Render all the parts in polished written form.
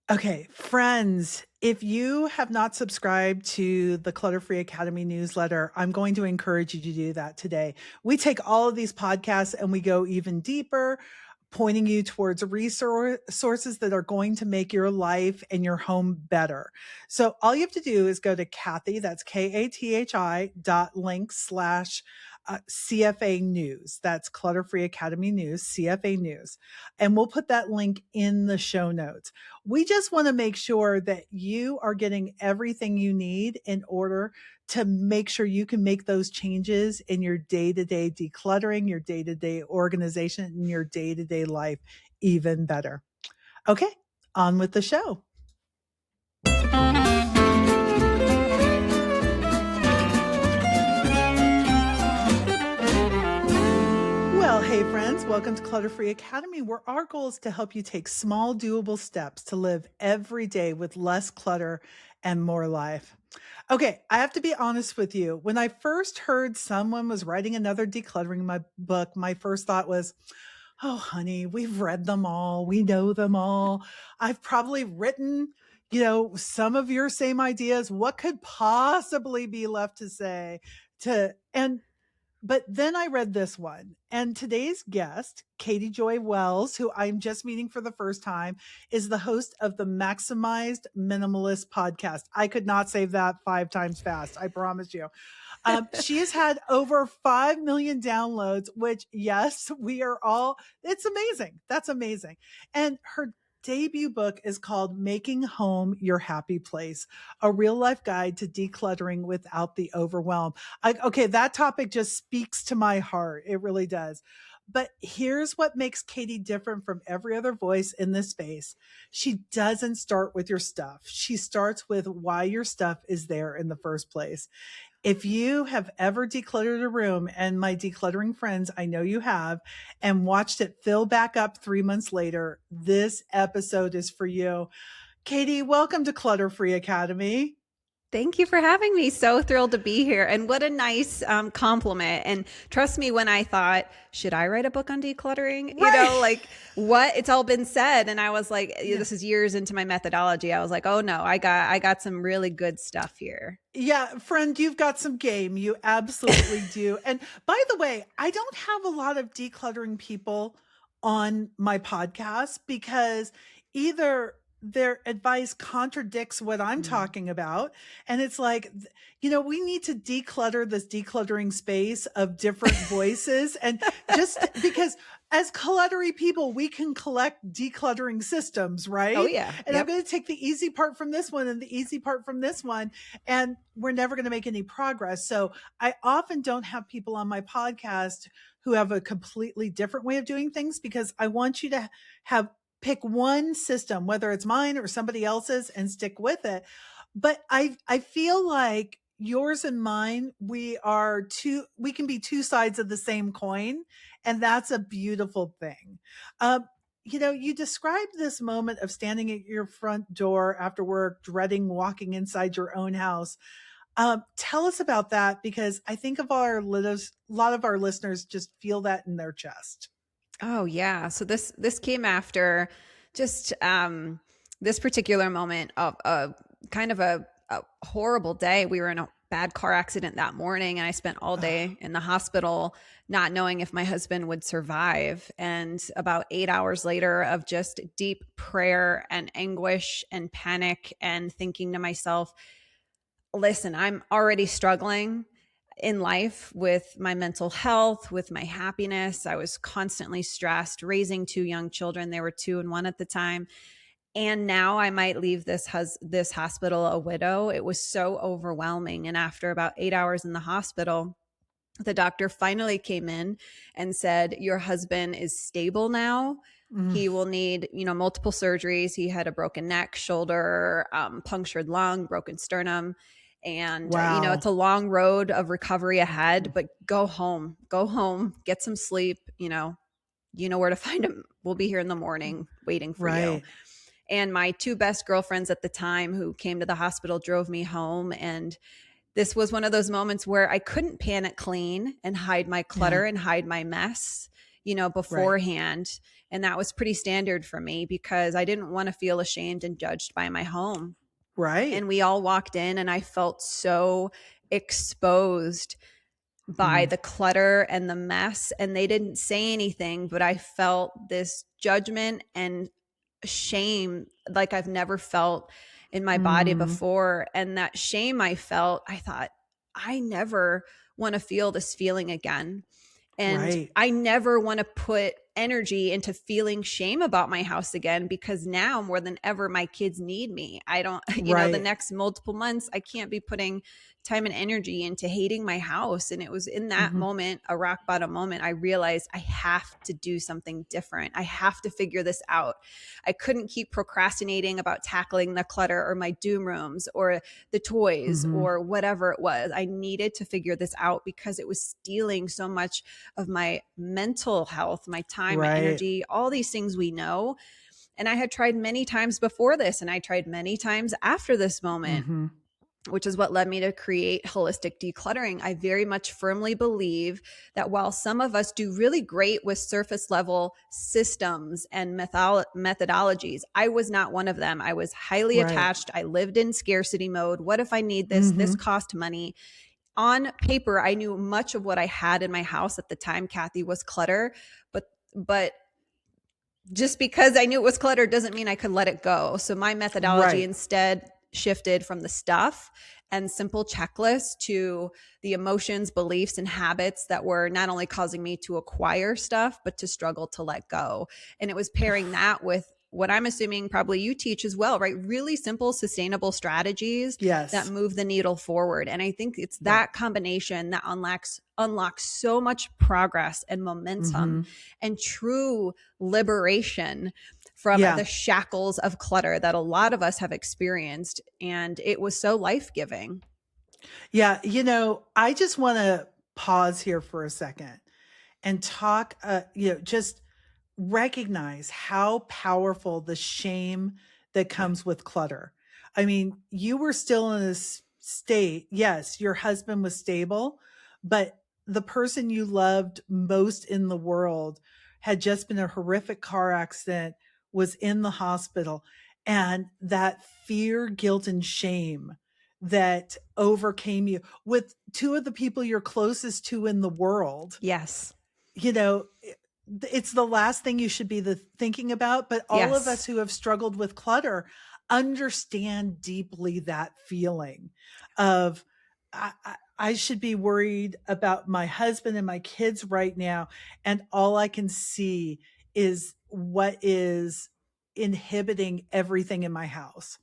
Okay, friends, if you have not subscribed to the Clutter Free Academy newsletter, I'm going to encourage you to do that today. We take all of these podcasts and we go even deeper, pointing you towards resources that are going to make your life and your home better. So all you have to do is go to Kathi, that's KATHI.link/CFA news. That's Clutter Free Academy News, CFA News. And we'll put that link in the show notes. We just want to make sure that you are getting everything you need in order to make sure you can make those changes in your day-to-day decluttering, your day-to-day organization, and your day-to-day life even better. Okay, on with the show. Well, hey friends, welcome to Clutter Free Academy, where our goal is to help you take small, doable steps to live every day with less clutter and more life. Okay, I have to be honest with you. When I first heard someone was writing another decluttering book, my first thought was, oh, honey, we've read them all. We know them all. I've probably written, some of your same ideas. What could possibly be left to say But then I read this one, and today's guest, Katie Joy Wells, who I'm just meeting for the first time, is the host of the Maximized Minimalist podcast. I could not say that 5 times fast, I promise you. She has had over 5 million downloads, which, yes, it's amazing. That's amazing. And her debut book is called Making Home Your Happy Place, a real life guide to decluttering without the overwhelm. Okay, that topic just speaks to my heart. It really does. But here's what makes Katie different from every other voice in this space. She doesn't start with your stuff. She starts with why your stuff is there in the first place. If you have ever decluttered a room, and my decluttering friends, I know you have, and watched it fill back up 3 months later, this episode is for you. Katie, welcome to Clutter Free Academy. Thank you for having me. So thrilled to be here. And what a nice compliment. And trust me, when I thought, should I write a book on decluttering? Right. What? It's all been said. And I was like, this is years into my methodology. I was like, oh no, I got some really good stuff here. Yeah, friend, you've got some game. You absolutely do. And by the way, I don't have a lot of decluttering people on my podcast because either their advice contradicts what I'm talking about. And it's like, we need to declutter this decluttering space of different voices. And just because as cluttery people, we can collect decluttering systems, right? Oh, yeah. And I'm going to take the easy part from this one and the easy part from this one. And we're never going to make any progress. So I often don't have people on my podcast who have a completely different way of doing things because I want you to pick one system, whether it's mine or somebody else's, and stick with it. But I feel like yours and mine, we can be two sides of the same coin. And that's a beautiful thing. You described this moment of standing at your front door after work, dreading walking inside your own house. Tell us about that, because I think a lot of our listeners just feel that in their chest. Oh yeah. So this came after just this particular moment of kind of a horrible day. We were in a bad car accident that morning, and I spent all day in the hospital not knowing if my husband would survive. And about 8 hours later of just deep prayer and anguish and panic and thinking to myself, listen, I'm already struggling in life with my mental health, with my happiness. I was constantly stressed, raising 2 young children. They were 2 and 1 at the time. And now I might leave this hospital a widow. It was so overwhelming. And after about 8 hours in the hospital, the doctor finally came in and said, your husband is stable now. He will need, multiple surgeries. He had a broken neck, shoulder, punctured lung, broken sternum. And, wow. It's a long road of recovery ahead, but go home, get some sleep. You know where to find him. We'll be here in the morning waiting for you. And my 2 best girlfriends at the time who came to the hospital drove me home. And this was one of those moments where I couldn't panic clean and hide my clutter and hide my mess. beforehand. And that was pretty standard for me because I didn't want to feel ashamed and judged by my home. Right. And we all walked in and I felt so exposed by the clutter and the mess. And they didn't say anything, but I felt this judgment and shame like I've never felt in my body before. And that shame I felt, I thought, I never want to feel this feeling again. And I never want to put energy into feeling shame about my house again, because now more than ever, my kids need me. I don't, the next multiple months, I can't be putting time and energy into hating my house. And it was in that moment, a rock bottom moment, I realized I have to do something different. I have to figure this out. I couldn't keep procrastinating about tackling the clutter or my doom rooms or the toys or whatever it was. I needed to figure this out because it was stealing so much of my mental health, my time, my energy, all these things we know. And I had tried many times before this, and I tried many times after this moment, which is what led me to create holistic decluttering. I very much firmly believe that while some of us do really great with surface level systems and methodologies, I was not one of them. I was highly attached. I lived in scarcity mode. What if I need this? This cost money. On paper, I knew much of what I had in my house at the time, Kathi, was clutter, but just because I knew it was clutter doesn't mean I could let it go. So my methodology instead shifted from the stuff and simple checklists to the emotions, beliefs, and habits that were not only causing me to acquire stuff, but to struggle to let go. And it was pairing that with what I'm assuming probably you teach as well, right? Really simple, sustainable strategies that move the needle forward. And I think it's that combination that unlocks so much progress and momentum and true liberation from the shackles of clutter that a lot of us have experienced. And it was so life-giving. Yeah. I just want to pause here for a second and talk, just recognize how powerful the shame that comes with clutter. I mean, you were still in a state. Yes, your husband was stable, but the person you loved most in the world had just been a horrific car accident, was in the hospital, and that fear, guilt, and shame that overcame you with two of the people you're closest to in the world. Yes. It's the last thing you should be thinking about, but all of us who have struggled with clutter understand deeply that feeling of, I should be worried about my husband and my kids right now. And all I can see is what is inhibiting everything in my house.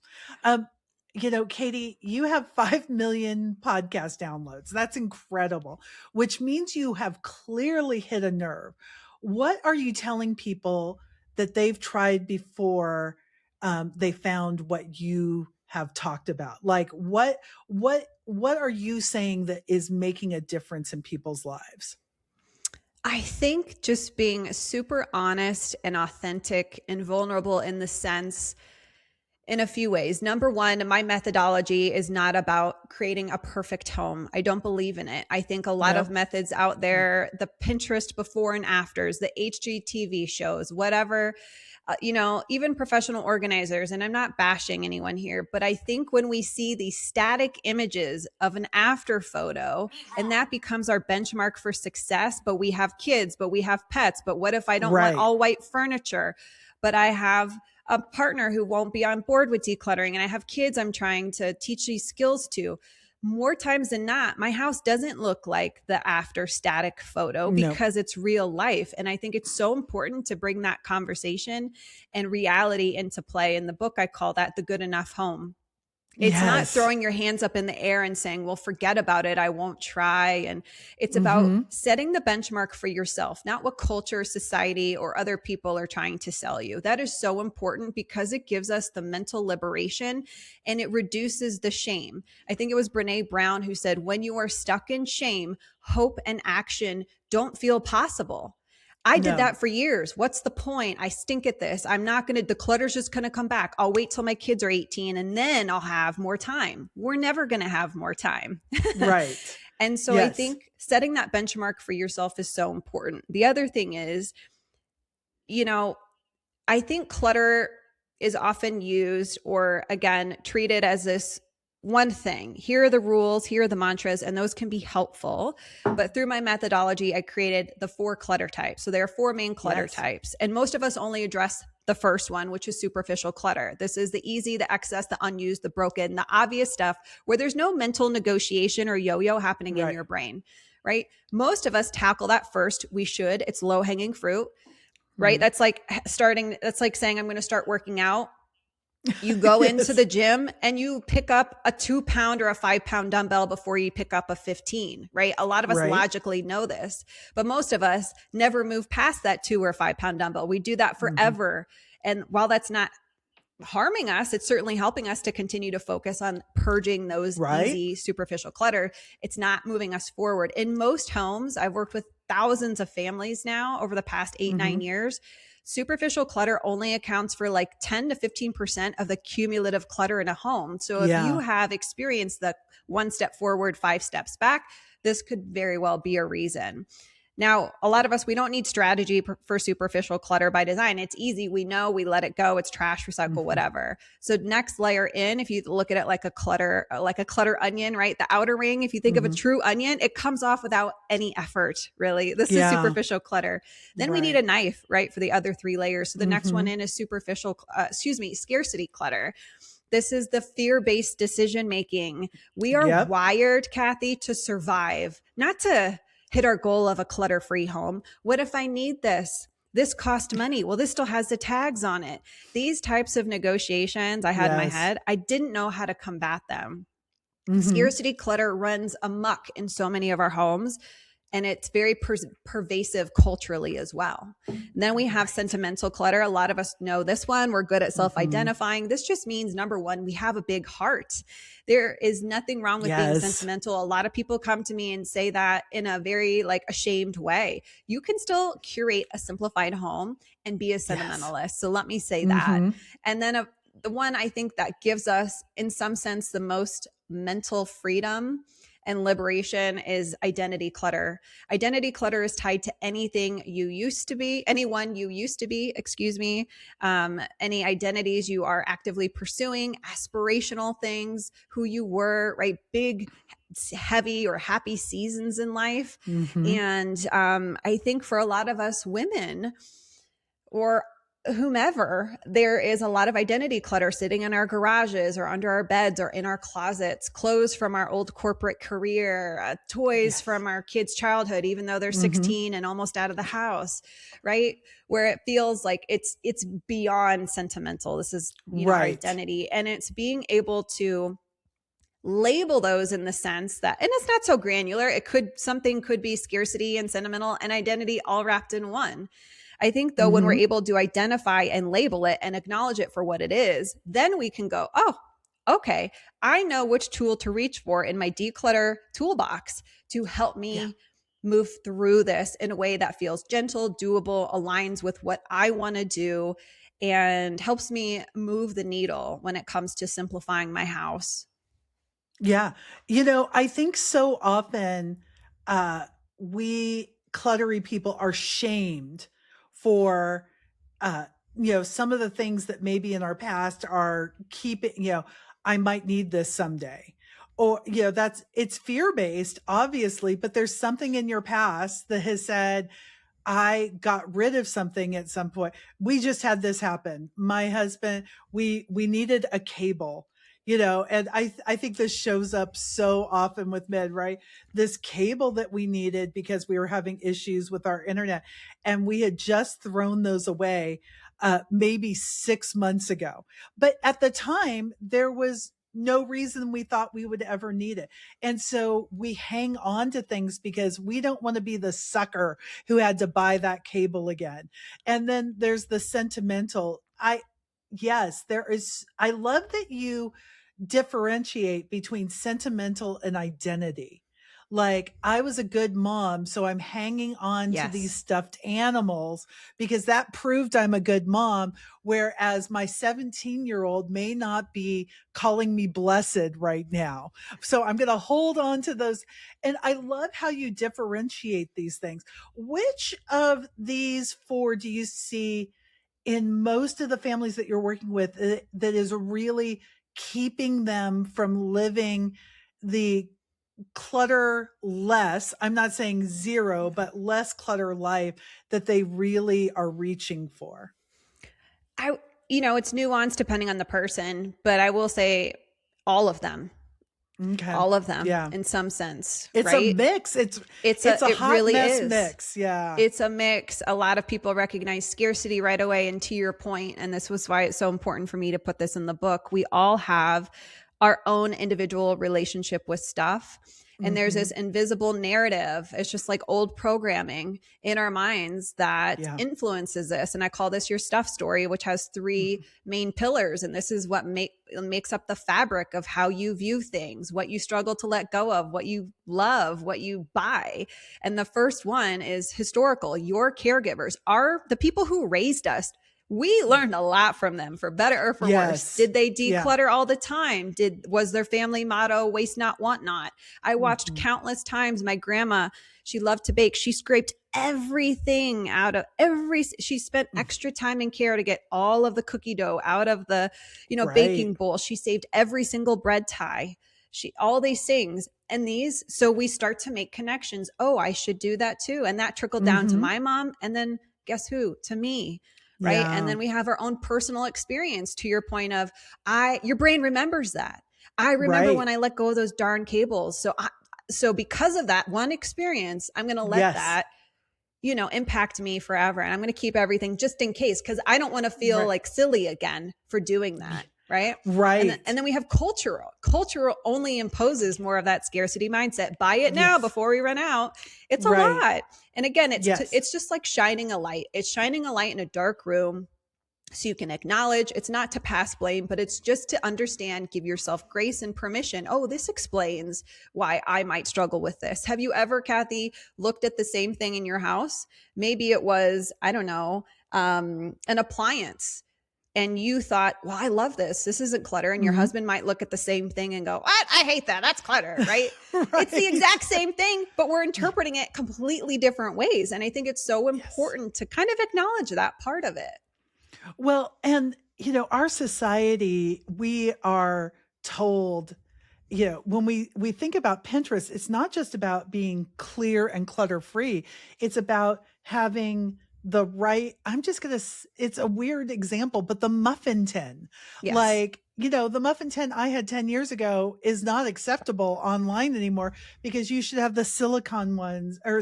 Katy, you have 5 million podcast downloads. That's incredible, which means you have clearly hit a nerve. What are you telling people that they've tried before they found what you have talked about? Like what are you saying that is making a difference in people's lives? I think just being super honest and authentic and vulnerable in the sense in a few ways. Number one, my methodology is not about creating a perfect home. I don't believe in it. I think a lot of methods out there, the Pinterest before and afters, the HGTV shows, whatever, even professional organizers, and I'm not bashing anyone here, but I think when we see these static images of an after photo and that becomes our benchmark for success, but we have kids, but we have pets, but what if I don't want all white furniture, but I have a partner who won't be on board with decluttering and I have kids I'm trying to teach these skills to. More times than not, my house doesn't look like the after static photo because it's real life. And I think it's so important to bring that conversation and reality into play. In the book, I call that the good enough home. It's not throwing your hands up in the air and saying, well, forget about it, I won't try. And it's about setting the benchmark for yourself, not what culture, society, or other people are trying to sell you. That is so important because it gives us the mental liberation and it reduces the shame. I think it was Brene Brown who said, when you are stuck in shame, hope and action don't feel possible. I did that for years. What's the point? I stink at this. I'm not going to, the clutter's just going to come back. I'll wait till my kids are 18 and then I'll have more time. We're never going to have more time. Right. And so I Yes. think setting that benchmark for yourself is so important. The other thing is, you know, I think clutter is often used or again treated as this one thing. Here are the rules, here are the mantras, and those can be helpful. But through my methodology, I created the 4 clutter types. So there are 4 main clutter Yes. types, and most of us only address the first one, which is superficial clutter. This is the easy, the excess, the unused, the broken, the obvious stuff where there's no mental negotiation or yo-yo happening in Right. your brain, right? Most of us tackle that first. We should. It's low-hanging fruit, right? Mhm. That's like saying, I'm going to start working out. You go into Yes. the gym and you pick up a 2-pound or a 5-pound dumbbell before you pick up a 15, right? A lot of us Right. logically know this, but most of us never move past that 2 or 5-pound dumbbell. We do that Mhm. forever. And while that's not harming us, it's certainly helping us to continue to focus on purging those Right. easy superficial clutter. It's not moving us forward. In most homes, I've worked with thousands of families now over the past 8-9 Mhm. years. Superficial clutter only accounts for like 10 to 15% of the cumulative clutter in a home. So if you Yeah. have experienced the 1 step forward, 5 steps back, this could very well be a reason. Now, a lot of us, we don't need strategy for superficial clutter by design. It's easy. We know, we let it go. It's trash, recycle, Mhm. whatever. So next layer in, if you look at it like a clutter onion, right? The outer ring, if you think of a Mhm. true onion, it comes off without any effort, really. This is Yeah. superficial clutter. Then we need Right. a knife, right? For the other 3 layers. So the next one Mhm. in is scarcity clutter. This is the fear-based decision making. We are Yep. wired, Kathi, to survive, not to hit our goal of a clutter-free home. What if I need this? This cost money. Well, this still has the tags on it. These types of negotiations I had in my Yes. head, I didn't know how to combat them. Mhm. Scarcity clutter runs amok in so many of our homes, and it's very pervasive culturally as well. And then we have Right. sentimental clutter. A lot of us know this one. We're good at Mhm. self-identifying. This just means, number one, we have a big heart. There is nothing wrong with being Yes. sentimental. A lot of people come to me and say that in a very like ashamed way. You can still curate a simplified home and be a Yes. sentimentalist. So let me say that. Mhm. And then the one I think that gives us, in some sense, the most mental freedom and liberation is identity clutter. Identity clutter is tied to anyone you used to be, any identities you are actively pursuing, aspirational things, who you were, right? Big, heavy, or happy seasons in life. Mhm. And I think for a lot of us women, or whomever, there is a lot of identity clutter sitting in our garages or under our beds or in our closets, clothes from our old corporate career, toys Yes. from our kids' childhood, even though they're Mhm. 16 and almost out of the house, right? Where it feels like it's beyond sentimental. This is, our Right. identity. And it's being able to label those in the sense that, and it's not so granular, something could be scarcity and sentimental and identity all wrapped in one. I think though, when we're Mhm. able to identify and label it and acknowledge it for what it is, then we can go, oh, okay, I know which tool to reach for in my declutter toolbox to help Yeah. me move through this in a way that feels gentle, doable, aligns with what I want to do, and helps me move the needle when it comes to simplifying my house. Yeah. I think so often, uh, we cluttery people are shamed for, uh, some of the things that maybe in our past are keeping, I might need this someday. Or, it's fear based, obviously, but there's something in your past that has said, I got rid of something at some point. We just had this happen. My husband, we needed a cable, and I think this shows up so often with men, right? This cable that we needed because we were having issues with our internet, and we had just thrown those away maybe 6 months ago. But at the time, there was no reason we thought we would ever need it. And so we hang on to things because we don't want to be the sucker who had to buy that cable again. And then there's the sentimental. Yes, there is. I love that you differentiate between sentimental and identity. like I was a good mom, so I'm hanging on to these Yes. stuffed animals because that proved I'm a good mom. Whereas my 17-year-old may not be calling me blessed right now. So I'm going to hold on to those. And I love how you differentiate these things. Which of these four do you see in most of the families that you're working with that is really keeping them from living the clutter less, I'm not saying zero, but less clutter life that they really are reaching for? I, it's nuanced depending on the person, but I will say all of them, Okay. all of them Yeah. in some sense, It's a right? mix. It's a It hot really mess is. mix. Yeah. It's a mix. A lot of people recognize scarcity right away. And to your point, and this was why it's so important for me to put this in the book, we all have our own individual relationship with stuff. And there's this invisible narrative. It's just like old programming in our minds that Yeah. influences this. And I call this your stuff story, which has three main pillars. And this is what makes up the fabric of how you view things, what you struggle to let go of, what you love, what you buy. And the first one is historical. Your caregivers are the people who raised us. We learned a lot from them, for better or for worse. Yes. Did they Yeah. declutter all the time? Was their family motto waste not, want not? I watched countless times. My grandma, she loved to bake. She scraped everything out of she spent extra time and care to get all of the cookie dough out of the, Right. baking bowl. She saved every single bread tie. All these things. And so we start to make connections. Oh, I should do that too. And that trickled down to my mom. And then guess who? To me. Right. Yeah. And then we have our own personal experience, to your point of your brain remembers that. I remember Right. when I let go of those darn cables. So because of that one experience, I'm going to let Yes. that, impact me forever. And I'm going to keep everything just in case, because I don't want to feel Right. like silly again for doing that. Right. Right. And then we have cultural. Cultural only imposes more of that scarcity mindset. Buy it now Yes. before we run out. It's a Right. lot. And again, Yes. it's just like shining a light. It's shining a light in a dark room so you can acknowledge. It's not to pass blame, but it's just to understand, give yourself grace and permission. Oh, this explains why I might struggle with this. Have you ever, Kathi, looked at the same thing in your house? Maybe it was, I don't know, an appliance. And you thought, well, I love this. This isn't clutter. And your husband might look at the same thing and go, what? I hate that. That's clutter, right? Right. It's the exact same thing, but we're interpreting it completely different ways. And I think it's so important to kind of acknowledge that part of it. Well, and our society, we are told, when we think about Pinterest, it's not just about being clear and clutter free. It's about having the right, it's a weird example, but the muffin tin, Yes. like, the muffin tin I had 10 years ago is not acceptable online anymore because you should have the silicone ones or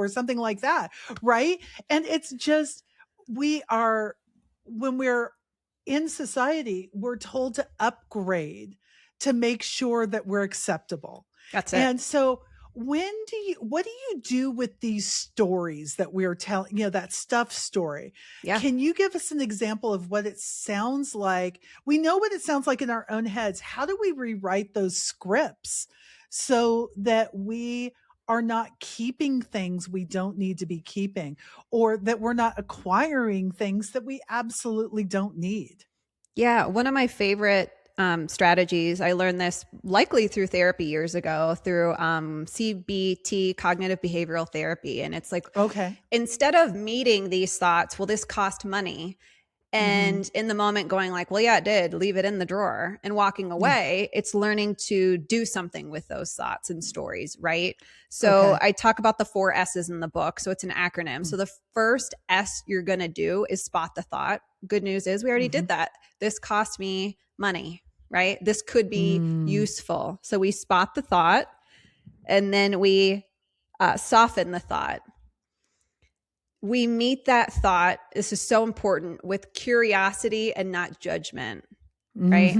something like that. Right. And it's just, when we're in society, we're told to upgrade to make sure that we're acceptable. That's it. And so what do you do with these stories that we're telling, that stuff story? Yeah. Can you give us an example of what it sounds like? We know what it sounds like in our own heads. How do we rewrite those scripts so that we are not keeping things we don't need to be keeping, or that we're not acquiring things that we absolutely don't need? Yeah. One of my favorite strategies, I learned this likely through therapy years ago, through CBT, cognitive behavioral therapy. And it's like, Okay. instead of meeting these thoughts, well, this cost money, and in the moment going like, well, yeah, it did, leave it in the drawer, and walking away, it's learning to do something with those thoughts and stories, right? So Okay. I talk about the 4 S's in the book. So it's an acronym. So the first S you're going to do is spot the thought. Good news is we already did that. This cost me money, right? This could be useful. So we spot the thought, and then we soften the thought. We meet that thought, this is so important, with curiosity and not judgment, right?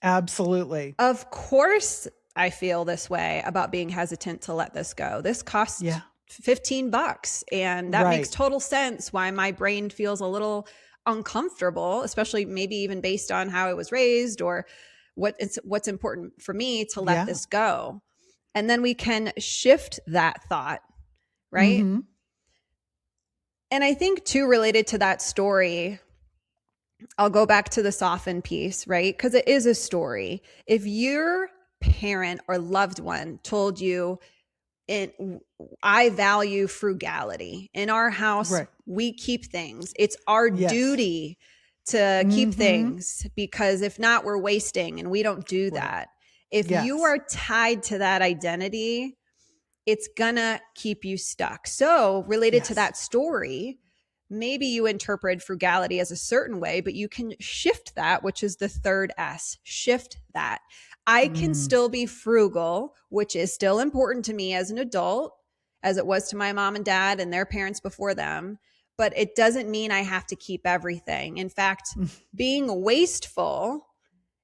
Absolutely. Of course, I feel this way about being hesitant to let this go. This costs $15, and that makes total sense why my brain feels a little uncomfortable, especially maybe even based on how I was raised or what's important for me to let this go. And then we can shift that thought, right? Mm-hmm. And I think too, related to that story, I'll go back to the soften piece, right? Because it is a story. If your parent or loved one told you, I value frugality. In our house, Right. we keep things. It's our Yes. duty to keep Mm-hmm. things, because if not, we're wasting, and we don't do Right. that. If you Yes. are tied to that identity, it's gonna keep you stuck. So, related to Yes. that story, maybe you interpret frugality as a certain way, but you can shift that, which is the third S. Shift that. I can Mm. still be frugal, which is still important to me as an adult, as it was to my mom and dad and their parents before them. But it doesn't mean I have to keep everything. In fact, being wasteful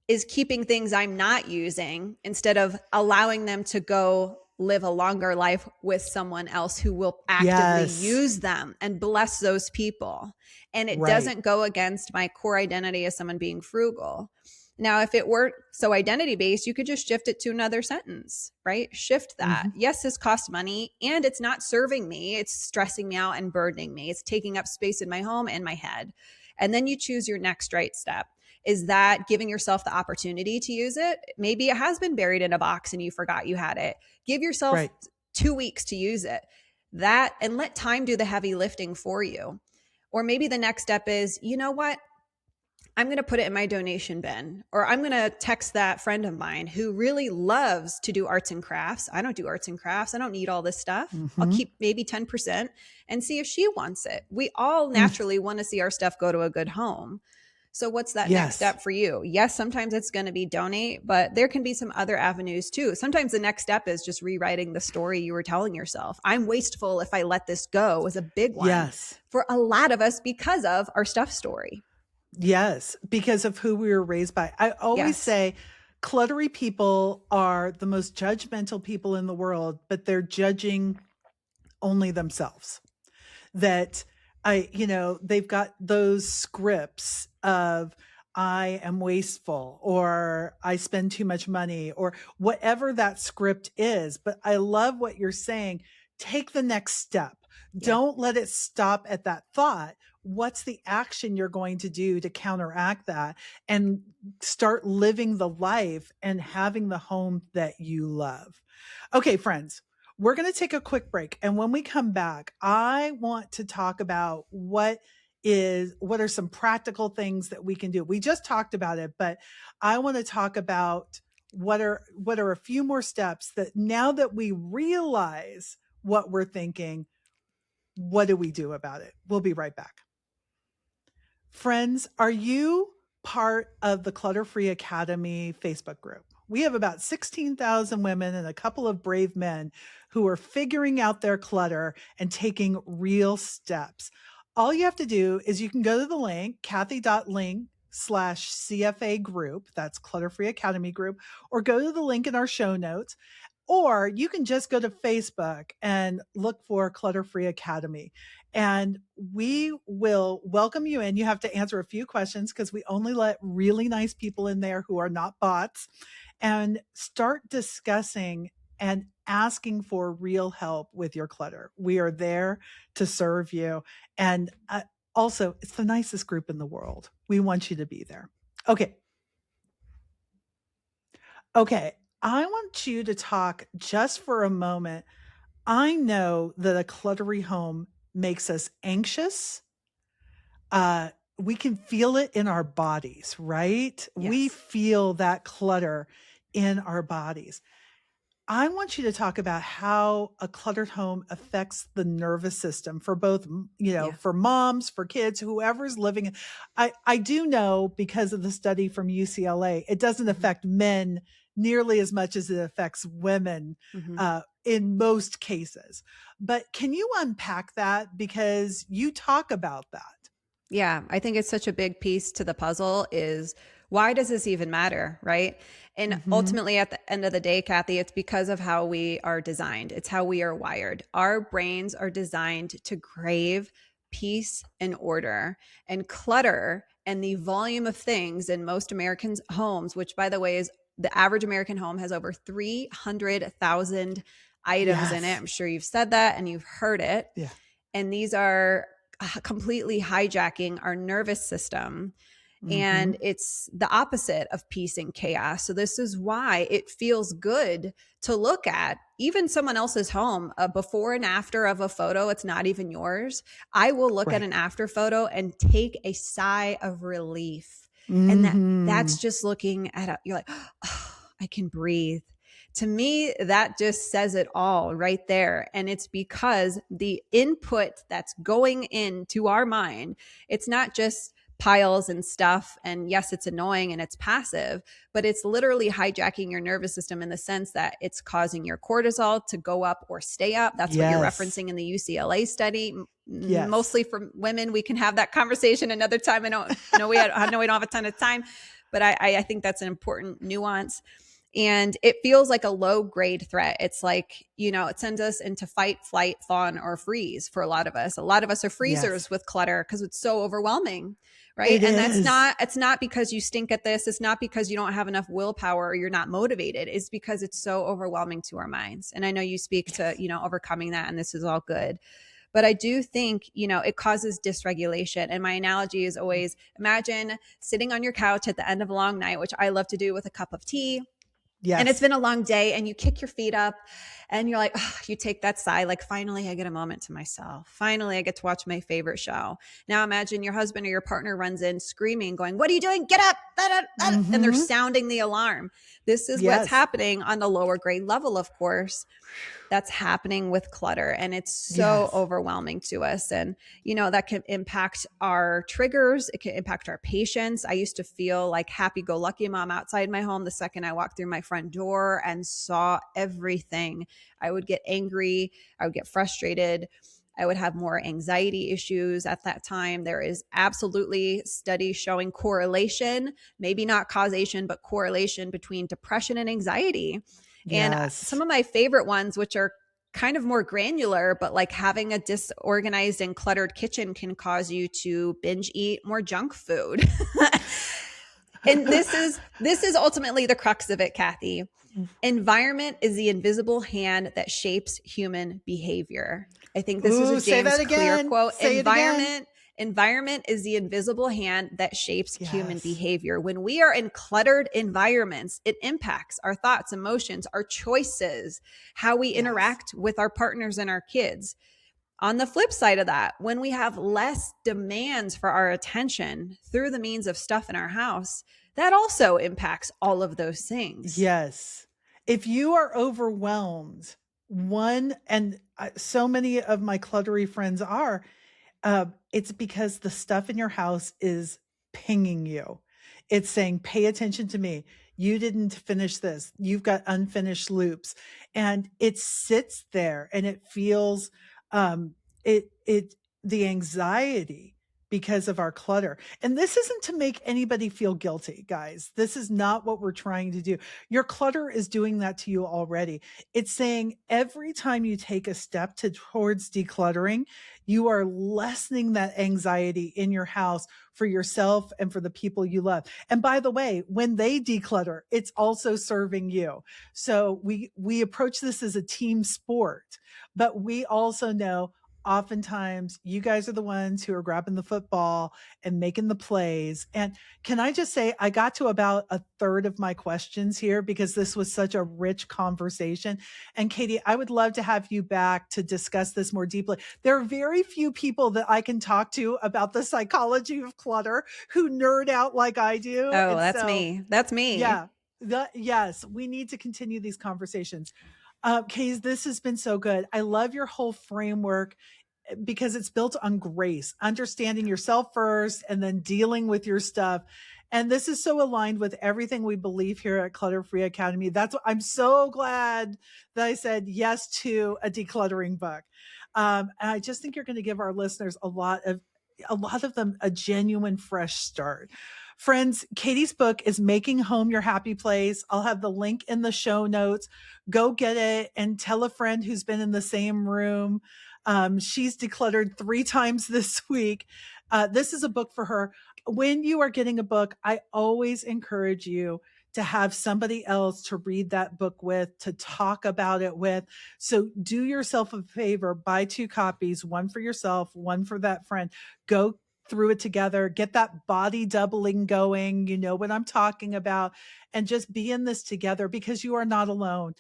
is keeping things I'm not using instead of allowing them to go live a longer life with someone else who will actively Yes. use them and bless those people. And it Right. doesn't go against my core identity as someone being frugal. Now, if it weren't so identity based, you could just shift it to another sentence, right? Shift that. Mm-hmm. Yes, this costs money and it's not serving me. It's stressing me out and burdening me. It's taking up space in my home and my head. And then you choose your next right step. Is that giving yourself the opportunity to use it? Maybe it has been buried in a box and you forgot you had it. Give yourself Right. 2 weeks to use it. That, and let time do the heavy lifting for you. Or maybe the next step is, you know what? I'm going to put it in my donation bin, or I'm going to text that friend of mine who really loves to do arts and crafts. I don't do arts and crafts. I don't need all this stuff. I'll Mm-hmm. keep maybe 10% and see if she wants it. We all naturally want to see our stuff go to a good home. So what's that next Yes. step for you? Yes, sometimes it's going to be donate, but there can be some other avenues too. Sometimes the next step is just rewriting the story you were telling yourself. I'm wasteful if I let this go is a big one Yes. for a lot of us because of our stuff story. Yes. Because of who we were raised by. I always Yes. say cluttery people are the most judgmental people in the world, but they're judging only themselves. That they've got those scripts of I am wasteful, or I spend too much money, or whatever that script is. But I love what you're saying. Take the next step. Yeah. Don't let it stop at that thought. What's the action you're going to do to counteract that and start living the life and having the home that you love? Okay, friends, we're going to take a quick break. And when we come back, I want to talk about what are some practical things that we can do. We just talked about it, but I want to talk about what are a few more steps that now that we realize what we're thinking, what do we do about it? We'll be right back. Friends, are you part of the Clutter Free Academy Facebook group? We have about 16,000 women and a couple of brave men who are figuring out their clutter and taking real steps. All you have to do is you can go to the link, Kathy.link/CFA group. That's Clutter Free Academy group, or go to the link in our show notes. Or you can just go to Facebook and look for Clutter Free Academy, and we will welcome you in. You have to answer a few questions because we only let really nice people in there who are not bots, and start discussing and asking for real help with your clutter. We are there to serve you. And also, it's the nicest group in the world. We want you to be there. Okay. Okay. I want you to talk just for a moment. I know that a cluttery home makes us anxious. We can feel it in our bodies, right? We Yes. feel that clutter in our bodies. I want you to talk about how a cluttered home affects the nervous system for both, Yeah. for moms, for kids, whoever's living in. I do know, because of the study from UCLA, it doesn't affect men nearly as much as it affects women Mm-hmm. in most cases. But can you unpack that? Because you talk about that. Yeah, I think it's such a big piece to the puzzle is why does this even matter, right? And Hmm. ultimately, at the end of the day, Kathy, it's because of how we are designed. It's how we are wired. Our brains are designed to crave peace and order, and clutter and the volume of things in most Americans' homes, which by the way is the average American home has over 300,000 items in it. I'm sure you've said that and you've heard it. Yeah. And these are completely hijacking our nervous system. And it's the opposite of peace and chaos. So this is why it feels good to look at even someone else's home, a before and after of a photo. It's not even yours. I will look at an after photo and take a sigh of relief. And that's just looking at you're like, oh, I can breathe. To me, that just says it all right there. And it's because the input that's going into our mind, it's not just piles and stuff. And yes, it's annoying and it's passive, but it's literally hijacking your nervous system in the sense that it's causing your cortisol to go up or stay up. That's what you're referencing in the UCLA study. Mostly for women. We can have that conversation another time. I know we don't have a ton of time, but I think that's an important nuance. And it feels like a low grade threat. It's like, it sends us into fight, flight, fawn, or freeze for a lot of us. A lot of us are freezers with clutter because it's so overwhelming, right? It's not because you stink at this. It's not because you don't have enough willpower or you're not motivated. It's because it's so overwhelming to our minds. And I know you speak to, overcoming that, and this is all good. But I do think, it causes dysregulation. And my analogy is always imagine sitting on your couch at the end of a long night, which I love to do with a cup of tea. Yes. And it's been a long day and you kick your feet up and you're like, oh, you take that sigh, like finally I get a moment to myself. Finally, I get to watch my favorite show. Now imagine your husband or your partner runs in screaming, going, what are you doing? Get up. And they're sounding the alarm. This is what's happening on the lower grade level, of course. That's happening with clutter. And it's so overwhelming to us. And, that can impact our triggers. It can impact our patience. I used to feel like happy-go-lucky mom outside my home the second I walked through my front door and saw everything. I would get angry. I would get frustrated. I would have more anxiety issues at that time. There is absolutely studies showing correlation, maybe not causation, but correlation between depression and anxiety. And some of my favorite ones, which are kind of more granular, but like having a disorganized and cluttered kitchen can cause you to binge eat more junk food. And this is ultimately the crux of it, Kathi. Environment is the invisible hand that shapes human behavior. I think this is a James Clear quote. Environment is the invisible hand that shapes human behavior. When we are in cluttered environments, it impacts our thoughts, emotions, our choices, how we interact with our partners and our kids. On the flip side of that, when we have less demands for our attention through the means of stuff in our house, that also impacts all of those things. Yes. If you are overwhelmed, so many of my cluttery friends are, it's because the stuff in your house is pinging you. It's saying, pay attention to me. You didn't finish this. You've got unfinished loops. And it sits there and it feels, the anxiety because of our clutter. And this isn't to make anybody feel guilty, guys. This is not what we're trying to do. Your clutter is doing that to you already. It's saying every time you take a step towards decluttering, you are lessening that anxiety in your house for yourself and for the people you love. And by the way, when they declutter, it's also serving you. So we approach this as a team sport, but we also know oftentimes you guys are the ones who are grabbing the football and making the plays. And can I just say, I got to about a third of my questions here because this was such a rich conversation. And Katy, I would love to have you back to discuss this more deeply. There are very few people that I can talk to about the psychology of clutter who nerd out like I do. Oh, that's me. That's me. Yeah. Yes, we need to continue these conversations. Katy, this has been so good. I love your whole framework because it's built on grace, understanding yourself first and then dealing with your stuff. And this is so aligned with everything we believe here at Clutter Free Academy. That's what I'm so glad that I said yes to a decluttering book. And I just think you're going to give our listeners a lot of them a genuine fresh start. Friends, Katy's book is Making Home Your Happy Place. I'll have the link in the show notes. Go get it and tell a friend who's been in the same room. She's decluttered 3 times this week. This is a book for her. when you are getting a book, I always encourage you to have somebody else to read that book with, to talk about it with. So do yourself a favor, buy 2 copies, one for yourself, one for that friend. Go through it together, get that body doubling going. You know what I'm talking about, and just be in this together because you are not alone.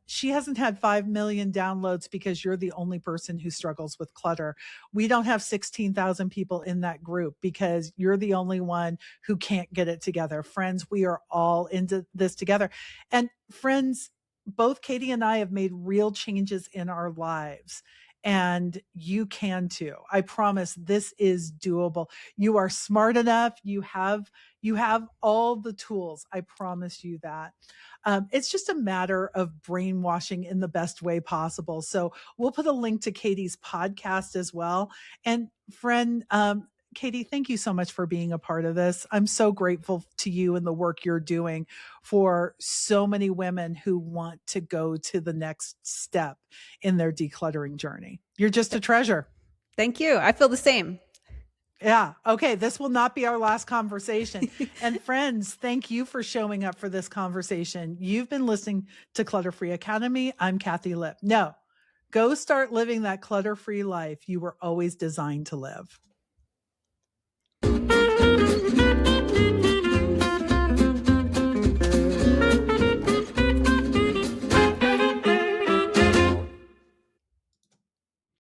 She hasn't had 5 million downloads because you're the only person who struggles with clutter. We don't have 16,000 people in that group because you're the only one who can't get it together. Friends, we are all into this together. And friends, both Katy and I have made real changes in our lives. And you can too. I promise this is doable. You are smart enough. You have all the tools. I promise you that. It's just a matter of brainwashing in the best way possible. So we'll put a link to Katy's podcast as well. And friend, Katy, thank you so much for being a part of this. I'm so grateful to you and the work you're doing for so many women who want to go to the next step in their decluttering journey. You're just a treasure. Thank you. I feel the same. Yeah. Okay. This will not be our last conversation. And friends, thank you for showing up for this conversation. You've been listening to Clutter Free Academy. I'm Kathi Lipp. No, go start living that clutter-free life you were always designed to live.